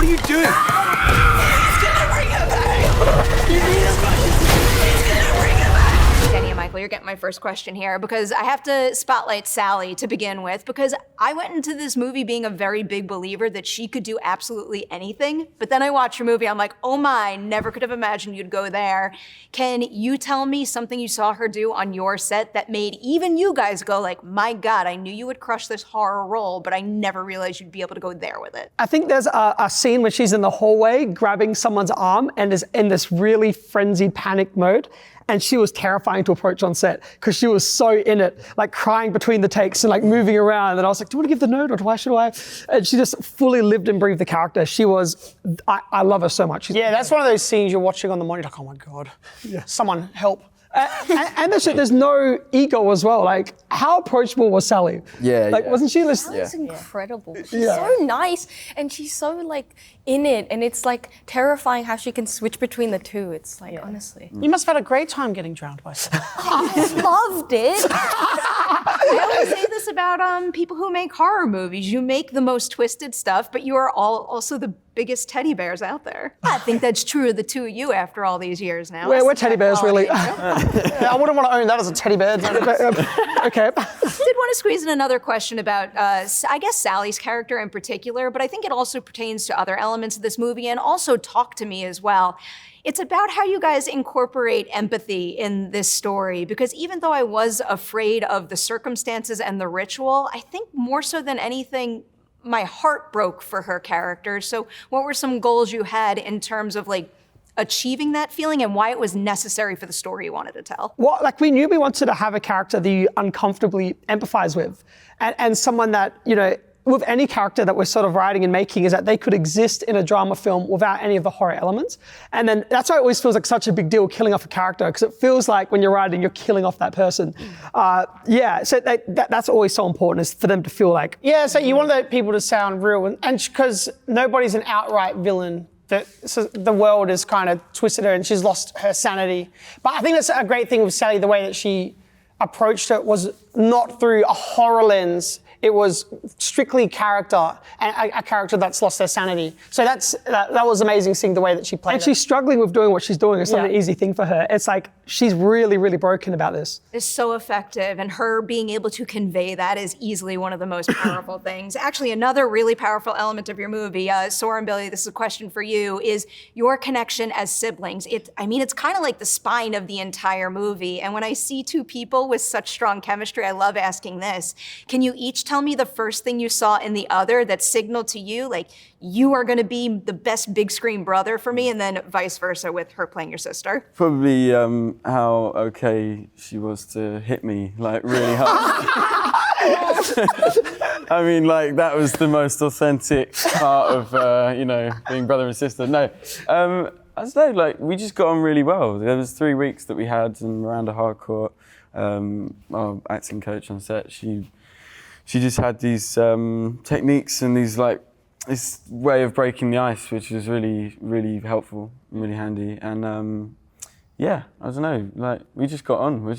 you doing? He's gonna bring her back! You need as much as he's gonna bring her back! Denny and Michael, you're getting my first question here because I have to spotlight Sally to begin with because I went into this movie being a very big believer that she could do absolutely anything. But then I watched her movie, I'm like, oh my, never could have imagined you'd go there. Can you tell me something you saw her do on your set that made even you guys go like, my God, I knew you would crush this horror role, but I never realized you'd be able to go there with it. I think there's a scene where she's in the hallway grabbing someone's arm and is in this really frenzied panic mode. And she was terrifying to approach on set because she was so in it, like crying between the takes and like moving around. And I was like, do you want to give the note or why should I? And she just fully lived and breathed the character. She was, I love her so much. Yeah, that's one of those scenes you're watching on the monitor, like, oh my God, someone help. And there's no ego as well. Like, how approachable was Sally? Wasn't she? Sally's incredible. She's so nice, and she's so like in it, and it's like terrifying how she can switch between the two. It's like honestly. You must have had a great time getting drowned by Sally. I loved it. I always say this about people who make horror movies. You make the most twisted stuff, but you are all also the biggest teddy bears out there. I think that's true of the two of you after all these years now. We're teddy bears, really. I wouldn't want to own that as a teddy bear. Okay. I did want to squeeze in another question about, I guess, Sally's character in particular, but I think it also pertains to other elements of this movie and also Talk to Me as well. It's about how you guys incorporate empathy in this story, because even though I was afraid of the circumstances and the ritual, I think more so than anything, my heart broke for her character. So what were some goals you had in terms of like achieving that feeling and why it was necessary for the story you wanted to tell? Well, like we knew we wanted to have a character that you uncomfortably empathize with and someone that, you know, with any character that we're sort of writing and making is that they could exist in a drama film without any of the horror elements. And then that's why it always feels like such a big deal killing off a character because it feels like when you're writing, you're killing off that person. So that's always so important is for them to feel like. Yeah, so you want the people to sound real and because nobody's an outright villain. So the world has kind of twisted her and she's lost her sanity. But I think that's a great thing with Sally, the way that she approached it was not through a horror lens. It was strictly character, and a character that's lost their sanity. So that was amazing seeing the way that she played And she's struggling with doing what she's doing. It's not an easy thing for her. It's like, she's really, really broken about this. It's so effective, and her being able to convey that is easily one of the most powerful things. Actually, another really powerful element of your movie, Sora and Billy, this is a question for you, is your connection as siblings. It's kind of like the spine of the entire movie, and when I see two people with such strong chemistry, I love asking this. Can you each tell me the first thing you saw in the other that signaled to you, like, you are gonna be the best big screen brother for me, and then vice versa with her playing your sister? Probably how okay she was to hit me, like, really hard. I mean, like, that was the most authentic part of, being brother and sister. No, I don't know, like, we just got on really well. There was 3 weeks that we had, and Miranda Harcourt, our acting coach on set, she just had these techniques and these this way of breaking the ice, which was really, really helpful and really handy. And I don't know, like we just got on.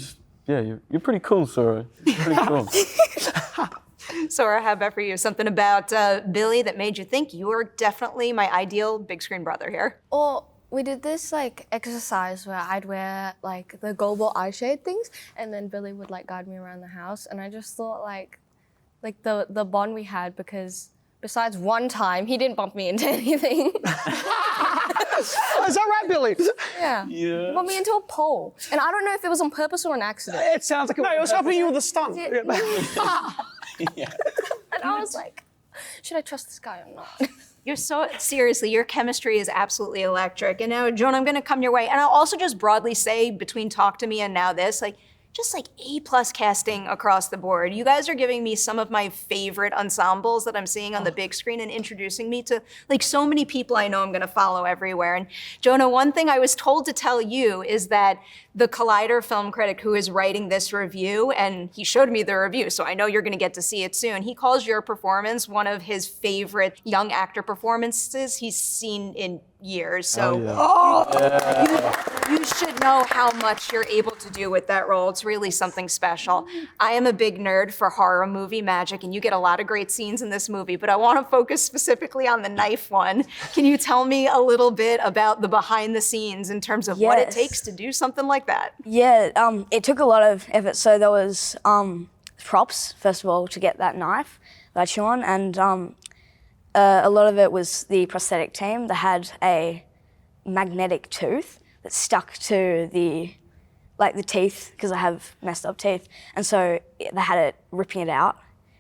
You're pretty cool, Sora. Pretty cool. Sora, how about for you? Something about Billy that made you think you are definitely my ideal big screen brother here? Or we did this like exercise where I'd wear like the global eye shade things, and then Billy would like guide me around the house, and I just thought like the bond we had, because besides one time, he didn't bump me into anything. Is that right, Billy? Yeah. He bumped me into a pole. And I don't know if it was on purpose or an accident. It sounds like No, it was helping you with the stunt. Yeah. And I was like, should I trust this guy or not? Seriously, your chemistry is absolutely electric. And now, Jonah, I'm gonna come your way. And I'll also just broadly say, between Talk to Me and now this, just A+ casting across the board. You guys are giving me some of my favorite ensembles that I'm seeing on the big screen and introducing me to so many people I know I'm gonna follow everywhere. And Jonah, one thing I was told to tell you is that the Collider film critic who is writing this review, and he showed me the review, so I know you're gonna get to see it soon, he calls your performance one of his favorite young actor performances he's seen in years. So Yeah. you should know how much you're able to do with that role. It's really something special. I am a big nerd for horror movie magic, and you get a lot of great scenes in this movie, but I want to focus specifically on the knife one. Can you tell me a little bit about the behind the scenes in terms of what it Yes. takes to do something like that? Yeah, it took a lot of effort. So there was props, first of all, to get that knife that I chew on, and a lot of it was the prosthetic team that had a magnetic tooth that stuck to the teeth, because I have messed up teeth, and so they had it ripping it out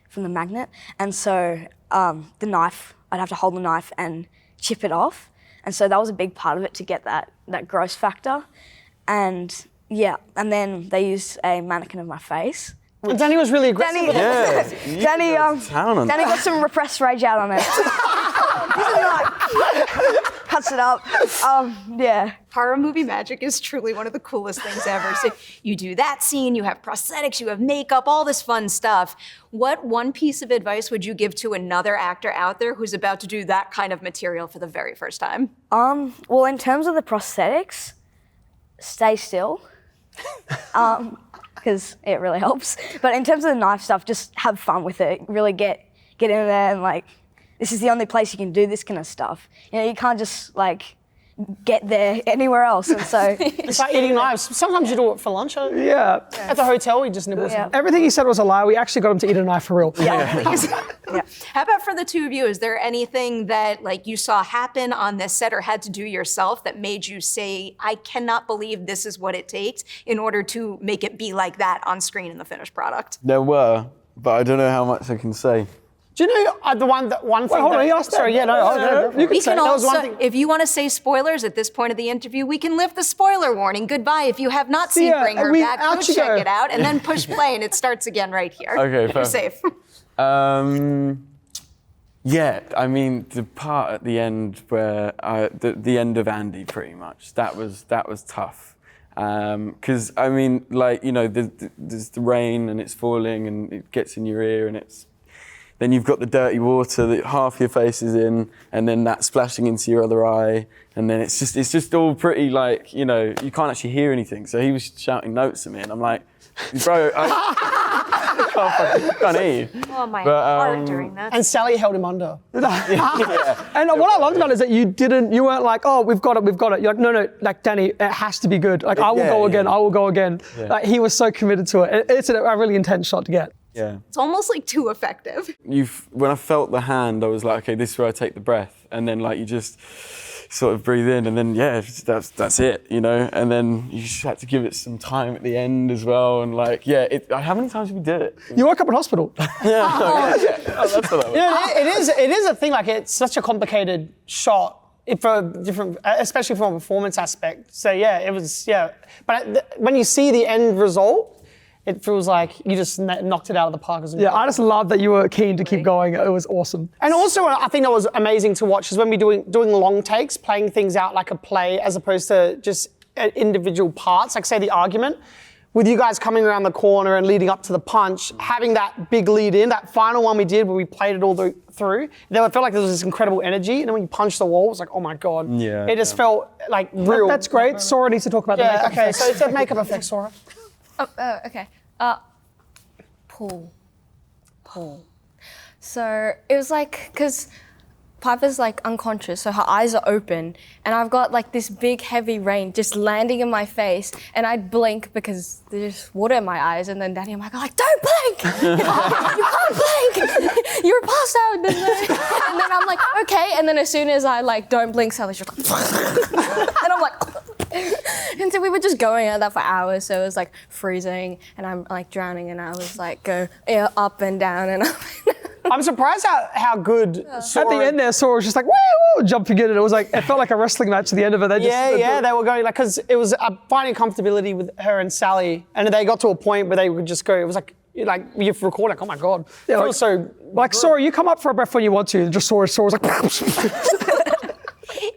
from the magnet, and so the knife, I'd have to hold the knife and chip it off, and so that was a big part of it to get that gross factor, and yeah, and then they used a mannequin of my face. And Danny was really aggressive. Danny, with it. Yeah. you Danny, go to town on Danny that. got some repressed rage out on it. Cuts it up. Yeah. Horror movie magic is truly one of the coolest things ever. So you do that scene, you have prosthetics, you have makeup, all this fun stuff. What one piece of advice would you give to another actor out there who's about to do that kind of material for the very first time? Well, in terms of the prosthetics, stay still. Because it really helps. But in terms of the knife stuff, just have fun with it. Really get in there and this is the only place you can do this kind of stuff. You can't just get there anywhere else. And so It's like eating knives. Sometimes you do it for lunch. Yeah. At the hotel, we just nibble. Yeah. Everything he said was a lie. We actually got him to eat a knife for real. Please. How about for the two of you? Is there anything that you saw happen on this set or had to do yourself that made you say, I cannot believe this is what it takes in order to make it be like that on screen in the finished product? There were, but I don't know how much I can say. Do you know the one thing? hold on, he asked that. Sorry, yeah, no. You We can say can that was one also, thing. if you want to say spoilers at this point of the interview, we can lift the spoiler warning. Goodbye. If you have not seen Yeah, Bring Her we Back, go actually check go. it out and then push play and it starts again right here. Okay, You're perfect. safe. Yeah, I mean the part at the end where the end of Andy, pretty much that was tough, because I mean there's the rain and it's falling and it gets in your ear and then you've got the dirty water that half your face is in, and then that splashing into your other eye, and then it's just all pretty you can't actually hear anything. So he was shouting notes at me, and I'm like, bro, I can't hear you. Oh, my But, heart during that. And Sally held him under. And what I loved about it is that you weren't like, oh, we've got it. You're like, no, Danny, it has to be good. I will go again. I will go again. Yeah. He was so committed to it. It's a really intense shot to get. Yeah. It's almost too effective. When I felt the hand, I was like, okay, this is where I take the breath, and then you just sort of breathe in, and then that's it, And then you just had to give it some time at the end as well, and how many times did we do it? You woke up in hospital. Oh, that's what that was. It is a thing. It's such a complicated shot for different, especially from a performance aspect. So yeah, it was But when you see the end result, it feels like you just knocked it out of the park. Yeah, I just love that you were keen to keep going. It was awesome. And also, I think that was amazing to watch is when we're doing long takes, playing things out like a play as opposed to just individual parts, like say the argument. With you guys coming around the corner and leading up to the punch, having that big lead in, that final one we did where we played it all through, it felt like there was this incredible energy. And then when you punched the wall, it was like, oh my God. Yeah, It just felt like real. That's great. Sora needs to talk about the makeup Okay, effects. so it's a makeup effect, Sora. Okay. Paul. So it was because Piper's unconscious, so her eyes are open, and I've got this big heavy rain just landing in my face, and I'd blink because there's just water in my eyes, and then Danny and Mike are like, don't blink! You can't blink! You're passed out! And then I'm like, okay, and then as soon as I don't blink, Sally's just and I'm like, and so we were just going at that for hours, so it was freezing, and I'm drowning, and I was go up and down and up. I'm surprised how good Sora... At the end there, Sora was just like, woo, jumping in, and it felt like a wrestling match at the end of it. They were going because it was finding comfortability with her and Sally, and they got to a point where they would just go. It was like you record oh my God, it feels so. Sora, you come up for a breath when you want to. And just Sora's like.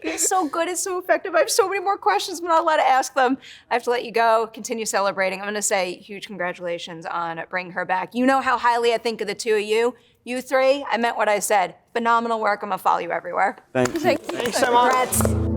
It's so good. It's so effective. I have so many more questions, but I'm not allowed to ask them. I have to let you go. Continue celebrating. I'm going to say huge congratulations on Bring Her Back. You know how highly I think of the two of you. You three, I meant what I said. Phenomenal work. I'm going to follow you everywhere. Thank you. Thank you so much. Congrats.